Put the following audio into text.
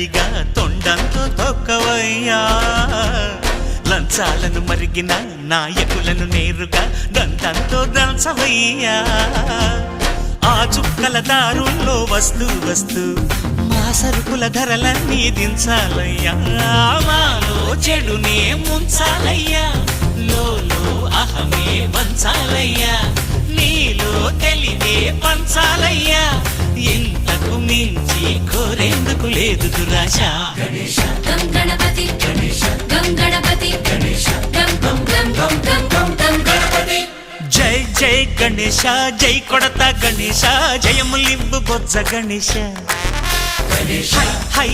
దండిగా తొండంతో తొక్కవయ్యా లంచాలను మరిగిన నాయకులను నేరుగా దండంతో దంచవయ్యా ఆ చుక్కల దారుల్లో వస్తూ వస్తూ మా సరుకుల ధరలన్నీ దించాలయ్యా మాలో చెడునే ముంచాలయ్యా లోలో అహమే వంచాలయ్యా నీలో తెలివే పంచాలయ్యా ఇంతకు మించి కోరేందుకు లేదు దురాశ గం గణపతి గం గణపతి గం గం గం గం గం గం గం గణపతి జై జై గణేశ జై కొడత గణేశ జయములివ్వు బొజ్జ గణేశ హై హై